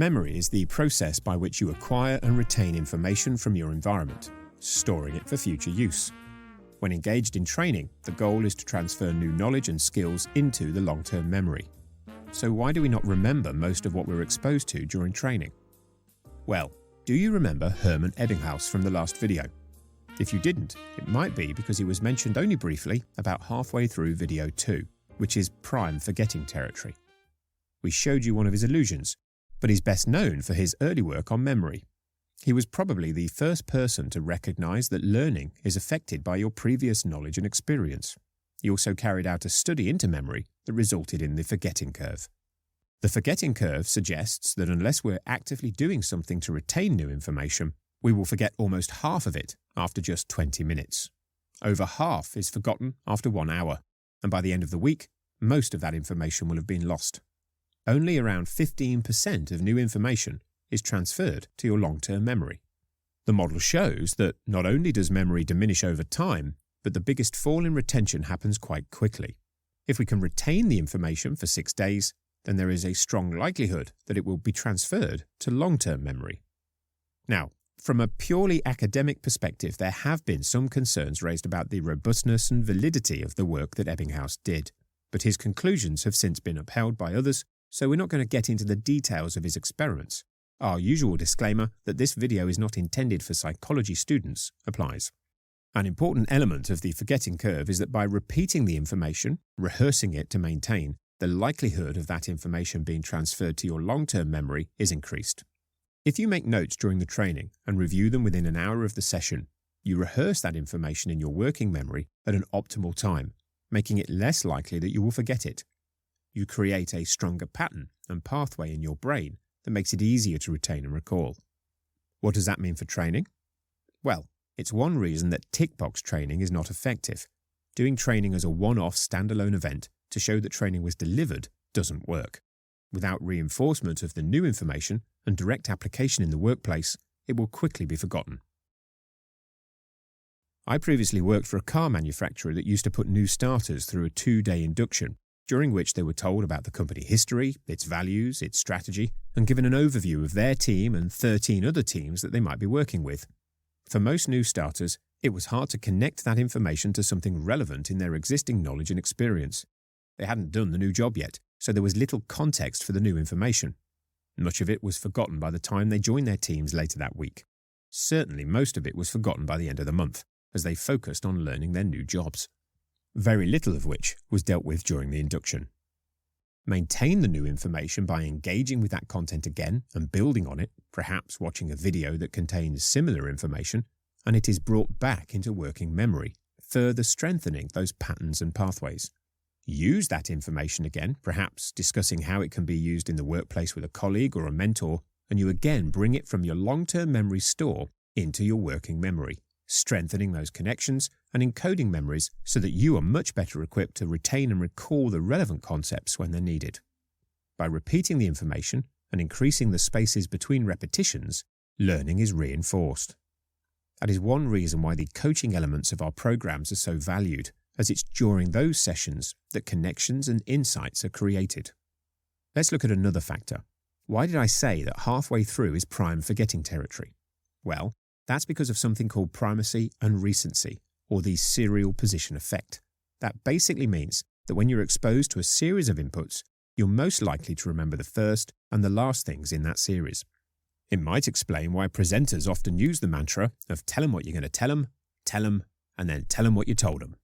Memory is the process by which you acquire and retain information from your environment, storing it for future use. When engaged in training, the goal is to transfer new knowledge and skills into the long-term memory. So why do we not remember most of what we're exposed to during training? Well, do you remember Herman Ebbinghaus from the last video? If you didn't, it might be because he was mentioned only briefly about halfway through video 2, which is prime forgetting territory. We showed you one of his illusions, but he's best known for his early work on memory. He was probably the first person to recognize that learning is affected by your previous knowledge and experience. He also carried out a study into memory that resulted in the forgetting curve. The forgetting curve suggests that unless we're actively doing something to retain new information, we will forget almost half of it after just 20 minutes. Over half is forgotten after 1 hour, and by the end of the week, most of that information will have been lost. Only around 15% of new information is transferred to your long-term memory. The model shows that not only does memory diminish over time, but the biggest fall in retention happens quite quickly. If we can retain the information for 6 days, then there is a strong likelihood that it will be transferred to long-term memory. Now, from a purely academic perspective, there have been some concerns raised about the robustness and validity of the work that Ebbinghaus did, but his conclusions have since been upheld by others, so we're not going to get into the details of his experiments. Our usual disclaimer that this video is not intended for psychology students applies. An important element of the forgetting curve is that by repeating the information, rehearsing it to maintain, the likelihood of that information being transferred to your long-term memory is increased. If you make notes during the training and review them within an hour of the session, you rehearse that information in your working memory at an optimal time, making it less likely that you will forget it. You create a stronger pattern and pathway in your brain that makes it easier to retain and recall. What does that mean for training? Well, it's one reason that tick box training is not effective. Doing training as a one-off standalone event to show that training was delivered doesn't work. Without reinforcement of the new information and direct application in the workplace, it will quickly be forgotten. I previously worked for a car manufacturer that used to put new starters through a 2-day induction, during which they were told about the company history, its values, its strategy, and given an overview of their team and 13 other teams that they might be working with. For most new starters, it was hard to connect that information to something relevant in their existing knowledge and experience. They hadn't done the new job yet, so there was little context for the new information. Much of it was forgotten by the time they joined their teams later that week. Certainly most of it was forgotten by the end of the month, as they focused on learning their new jobs. Very little of which was dealt with during the induction. Maintain the new information by engaging with that content again and building on it, perhaps watching a video that contains similar information, and it is brought back into working memory, further strengthening those patterns and pathways. Use that information again, perhaps discussing how it can be used in the workplace with a colleague or a mentor, and you again bring it from your long-term memory store into your working memory, strengthening those connections and encoding memories so that you are much better equipped to retain and recall the relevant concepts when they're needed. By repeating the information and increasing the spaces between repetitions, learning is reinforced. That is one reason why the coaching elements of our programs are so valued, as it's during those sessions that connections and insights are created. Let's look at another factor. Why did I say that halfway through is prime forgetting territory? Well, that's because of something called primacy and recency, or the serial position effect. That basically means that when you're exposed to a series of inputs, you're most likely to remember the first and the last things in that series. It might explain why presenters often use the mantra of tell them what you're going to tell them, and then tell them what you told them.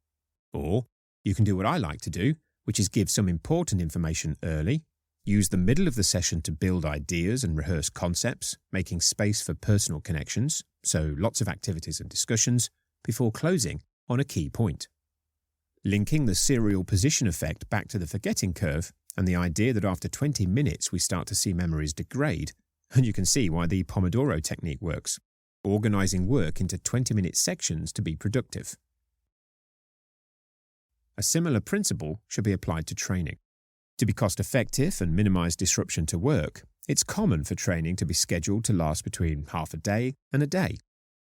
Or you can do what I like to do, which is give some important information early, use the middle of the session to build ideas and rehearse concepts, making space for personal connections, so lots of activities and discussions, before closing on a key point. Linking the serial position effect back to the forgetting curve and the idea that after 20 minutes we start to see memories degrade, and you can see why the Pomodoro Technique works, organizing work into 20-minute sections to be productive. A similar principle should be applied to training. To be cost-effective and minimize disruption to work, it's common for training to be scheduled to last between half a day and a day.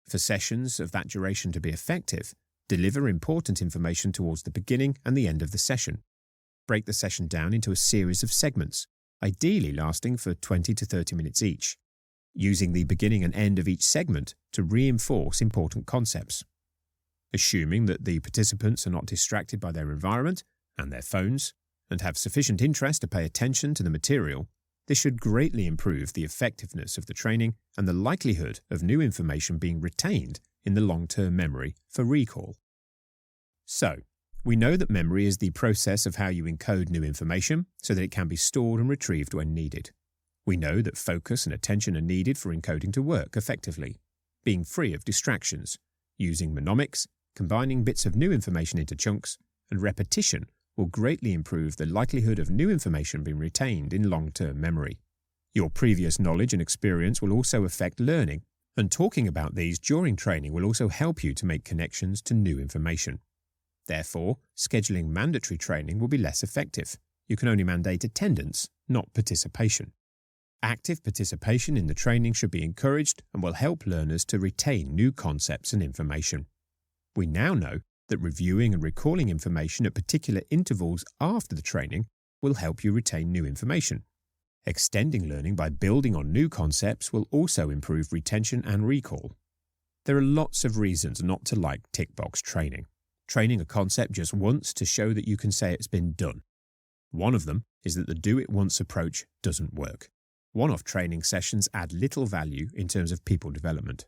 For sessions of that duration to be effective, deliver important information towards the beginning and the end of the session. Break the session down into a series of segments, ideally lasting for 20 to 30 minutes each, using the beginning and end of each segment to reinforce important concepts. Assuming that the participants are not distracted by their environment and their phones, and have sufficient interest to pay attention to the material, this should greatly improve the effectiveness of the training and the likelihood of new information being retained in the long-term memory for recall. So, we know that memory is the process of how you encode new information so that it can be stored and retrieved when needed. We know that focus and attention are needed for encoding to work effectively, being free of distractions, using mnemonics, combining bits of new information into chunks, and repetition will greatly improve the likelihood of new information being retained in long-term memory. Your previous knowledge and experience will also affect learning, and talking about these during training will also help you to make connections to new information. Therefore, scheduling mandatory training will be less effective. You can only mandate attendance, not participation. Active participation in the training should be encouraged and will help learners to retain new concepts and information. We now know that reviewing and recalling information at particular intervals after the training will help you retain new information. Extending learning by building on new concepts will also improve retention and recall. There are lots of reasons not to like tick box training. Training a concept just once to show that you can say it's been done. One of them is that the do-it-once approach doesn't work. One-off training sessions add little value in terms of people development.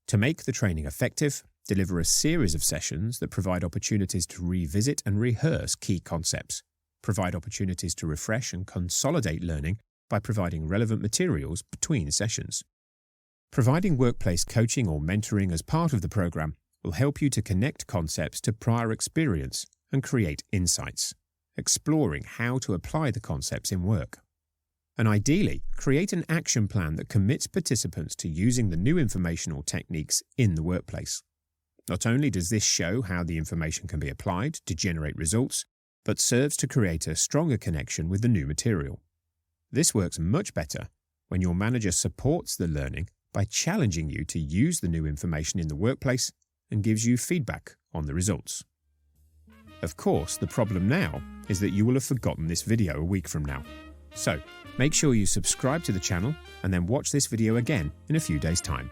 To make the training effective, deliver a series of sessions that provide opportunities to revisit and rehearse key concepts, provide opportunities to refresh and consolidate learning by providing relevant materials between sessions. Providing workplace coaching or mentoring as part of the program will help you to connect concepts to prior experience and create insights, exploring how to apply the concepts in work. And ideally, create an action plan that commits participants to using the new informational techniques in the workplace. Not only does this show how the information can be applied to generate results, but serves to create a stronger connection with the new material. This works much better when your manager supports the learning by challenging you to use the new information in the workplace and gives you feedback on the results. Of course, the problem now is that you will have forgotten this video a week from now. So, make sure you subscribe to the channel and then watch this video again in a few days' time.